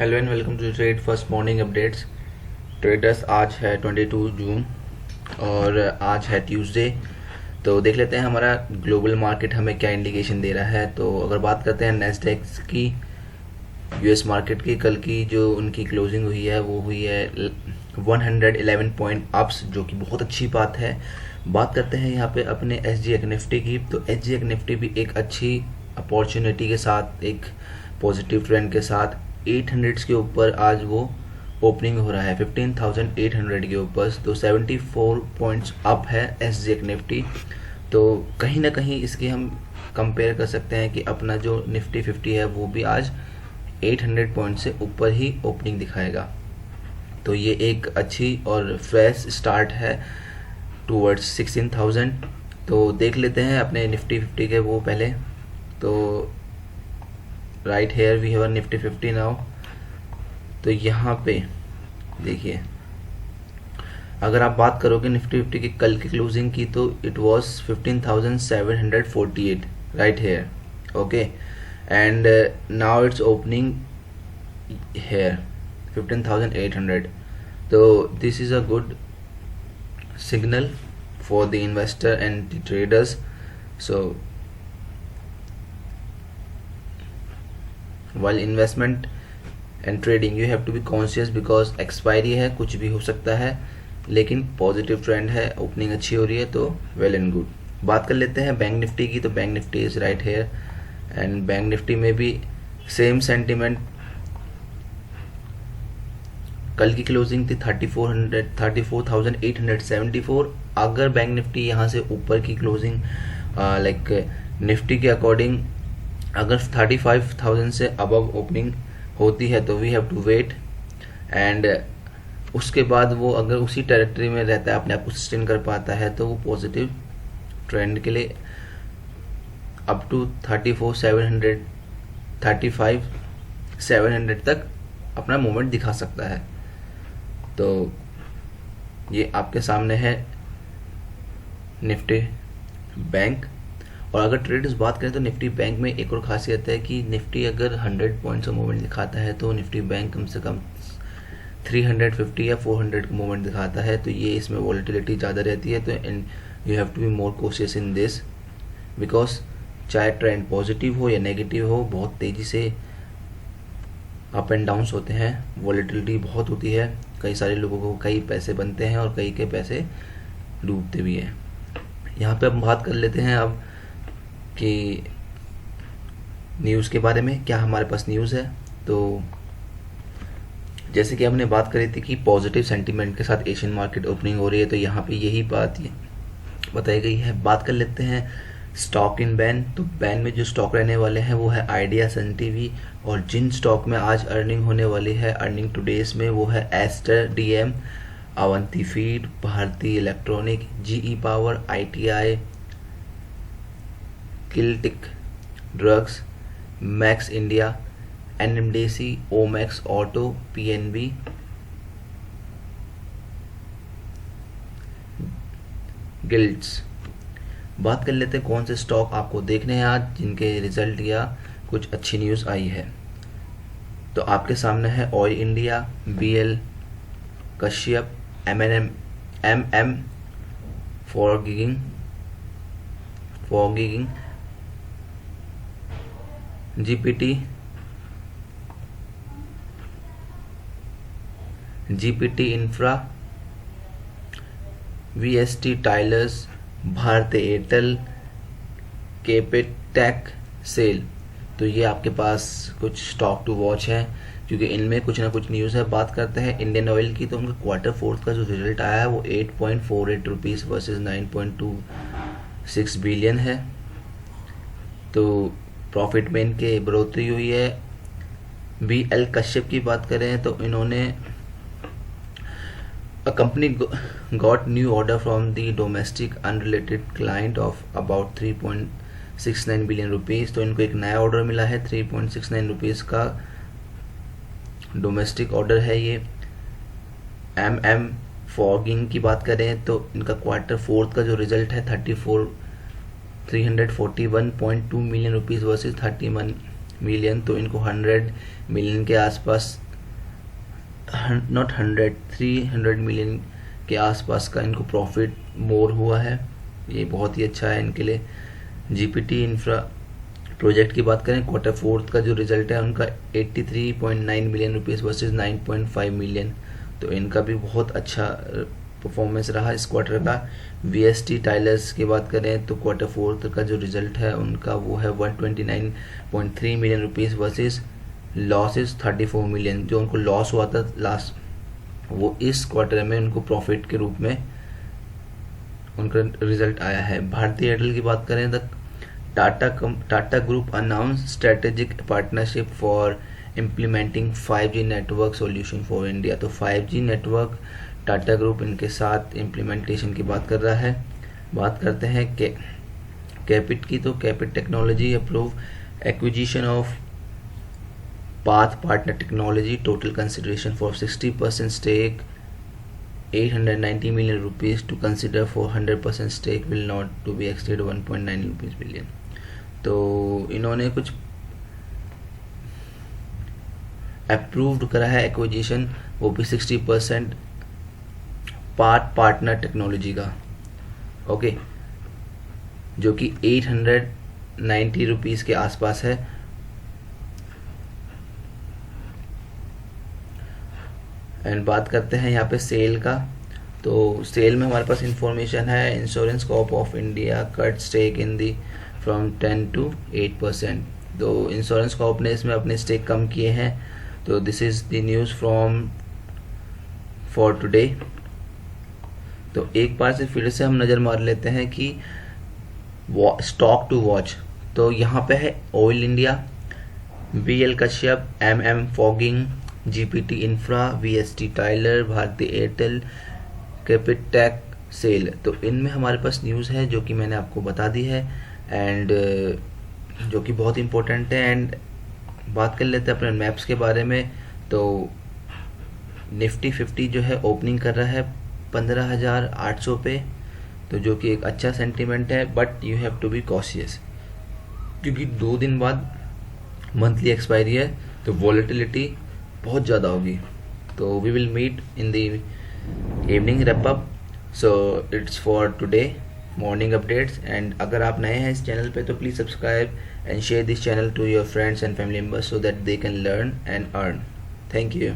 Hello and welcome to trade first morning updates. Traders, आज है 22 जून और आज है ट्यूसडे। तो देख लेते हैं हमारा ग्लोबल मार्केट हमें क्या इंडिकेशन दे रहा है। तो अगर बात करते हैं नेस्डेक की, यूएस मार्केट की, कल की जो उनकी क्लोजिंग हुई है वो हुई है 111 पॉइंट अप्स, जो कि बहुत अच्छी बात है। बात करते हैं यहाँ पे अपने एसजीएक्स निफ्टी की। तो एसजीएक्स निफ्टी भी एक अच्छी अपॉर्चुनिटी के साथ, एक पॉजिटिव ट्रेंड के साथ 800 के ऊपर आज वो ओपनिंग हो रहा है 15,800 के ऊपर। तो 74 पॉइंट्स अप है एसजीएक्स निफ्टी। तो कहीं ना कहीं इसकी हम कंपेयर कर सकते हैं कि अपना जो निफ्टी 50 है वो भी आज 800 पॉइंट से ऊपर ही ओपनिंग दिखाएगा। तो ये एक अच्छी और फ्रेश स्टार्ट है टूवर्ड्स 16,000। तो देख लेते हैं अपने निफ्टी 50 के वो पहले। तो right here we have Nifty 50 now. तो यहाँ पे देखिए, अगर आप बात करोगे निफ्टी 50 की कल की क्लोजिंग की, तो it was 15,748 right here, okay. And now it's opening here 15,800। तो this is a good signal for the investor and the traders. So while investment and trading you have to be conscious because expiry है, कुछ भी हो सकता है, लेकिन positive trend है, opening अच्छी हो रही है, तो वेल एंड गुड। बात कर लेते हैं बैंक निफ्टी की। तो bank Nifty is right here and bank Nifty में भी सेम सेंटिमेंट। कल की क्लोजिंग थी 34,874। अगर बैंक निफ्टी यहाँ से ऊपर की क्लोजिंग लाइक निफ्टी के अकॉर्डिंग अगर 35,000 से अबव ओपनिंग होती है तो we have to wait. And उसके बाद वो अगर उसी टेरिटरी में रहता है, अपने आप को सस्टेन कर पाता है, तो वो पॉजिटिव ट्रेंड के लिए अप टू 34,700 35,700 तक अपना मूवमेंट दिखा सकता है। तो ये आपके सामने है निफ्टी बैंक। और अगर ट्रेडर्स बात करें तो निफ्टी बैंक में एक और खासियत है कि निफ्टी अगर 100 पॉइंट्स का मूवमेंट दिखाता है तो निफ्टी बैंक कम से कम 350 या 400 का मूवमेंट दिखाता है। तो ये इसमें वॉलेटिलिटी ज़्यादा रहती है। तो you have to be more cautious in this, because चाहे ट्रेंड पॉजिटिव हो या नेगेटिव हो, बहुत तेज़ी से अप एंड डाउन्स होते हैं, वॉलेटिलिटी बहुत होती है। कई सारे लोगों को कई पैसे बनते हैं और कई के पैसे डूबते भी हैं। यहाँ पे हम बात कर लेते हैं अब कि न्यूज़ के बारे में, क्या हमारे पास न्यूज़ है। तो जैसे कि हमने बात करी थी कि पॉजिटिव सेंटीमेंट के साथ एशियन मार्केट ओपनिंग हो रही है, तो यहाँ पे यही बात बताई गई है। बात कर लेते हैं स्टॉक इन बैन। तो बैन में जो स्टॉक रहने वाले हैं वो है आइडिया, सन टीवी, और जिन स्टॉक में आज अर्निंग होने वाली है अर्निंग टुडेज में वो है Aster DM, Avanti feed, Bharti electronic, GE power, ITI, किल्टिक drugs, Max India, NMDC, Omaxe auto, PNB, गिल्ड्स। बात कर लेते हैं कौन से स्टॉक आपको देखने हैं आज जिनके रिजल्ट या कुछ अच्छी न्यूज़ आई है। तो आपके सामने है Oil India, BL, Kashyap, MNM, MM forging, GPT, infra, VST tillers, Bharat Airtel, KPIT tech, SAIL. तो ये आपके पास कुछ स्टॉक टू वॉच है, क्योंकि इनमें कुछ ना कुछ न्यूज़ है। बात करते हैं इंडियन ऑयल की। तो उनका क्वार्टर फोर्थ का जो रिजल्ट आया है वो 8.48 रुपीज़ वर्सेज 9.26 बिलियन है। तो प्रॉफिट में इनके बढ़ोतरी हुई है। बीएल कश्यप की बात करें तो इन्होंने A company got new order from the domestic unrelated client of about 3.69 billion rupees। तो इनको एक नया ऑर्डर मिला है 3.69 रुपीज़ का, डोमेस्टिक ऑर्डर है ये। एमएम फॉगिंग की बात करें तो इनका क्वार्टर फोर्थ का जो रिजल्ट है 341.2 मिलियन रुपीज़ वर्सेज 31 मिलियन। तो इनको 100 मिलियन के आसपास नॉट 100, 300 मिलियन के आसपास का इनको प्रॉफिट मोर हुआ है। ये बहुत ही अच्छा है इनके लिए। जीपीटी इंफ्रा प्रोजेक्ट की बात करें, क्वार्टर फोर्थ का जो रिजल्ट है उनका 83.9 मिलियन रुपीज़ वर्सेस 9.5 मिलियन, तो इनका भी बहुत अच्छा परफॉर्मेंस रहा इस क्वार्टर का। वीएसटी टाइलर्स की बात करें तो क्वार्टर फोर्थ का जो रिजल्ट है उनका वो है 129.3 million rupees versus losses 34 million. जो उनको लॉस हुआ था लास्ट, वो इस क्वार्टर में उनको प्रॉफिट के रूप में उनका रिजल्ट आया है। भारतीय एयरटेल की बात करें तो Tata group announce strategic partnership for implementing 5G network solution for India. तो 5G नेटवर्क टाटा ग्रुप इनके साथ इम्प्लीमेंटेशन की बात कर रहा है। बात करते हैं कैपिट की, तो KPIT technology approve acquisition of path partner technology, total consideration for 60% stake 890 million rupees to consider for 100% stake will not to be exceed 1.9 rupees billion। तो इन्होंने कुछ अप्रूव्ड करा है एक्विजिशन, वो भी 60% पार्टनर टेक्नोलॉजी का, ओके, जो कि 890 रुपीज़ के आसपास है। एंड बात करते हैं यहाँ पे सेल का, तो सेल में हमारे पास इंफॉर्मेशन है, insurance corp of India cut stake in the from 10 to 8%। तो इंश्योरेंस कॉर्प ने इसमें अपने स्टेक कम किए हैं। तो this is the news from for today. तो एक बार से फिर से हम नज़र मार लेते हैं कि स्टॉक टू वॉच। तो यहाँ पे है Oil India, BL Kashyap, MM forging, GPT infra, VST tiller, Bharti Airtel, KPIT tech, SAIL. तो इनमें हमारे पास न्यूज़ है जो कि मैंने आपको बता दी है एंड जो कि बहुत इंपॉर्टेंट है। एंड बात कर लेते हैं अपने मैप्स के बारे में। तो निफ्टी 50 जो है ओपनिंग कर रहा है 15,800 पे, तो जो कि एक अच्छा सेंटीमेंट है, but you have to be cautious क्योंकि 2 दिन बाद मंथली एक्सपायरी है, तो वॉलेटिलिटी बहुत ज़्यादा होगी। तो we will meet in the evening wrap up. So it's for today morning updates. And अगर आप नए हैं इस चैनल पे तो please subscribe and share this channel to your friends and family members so that they can learn and earn. Thank you.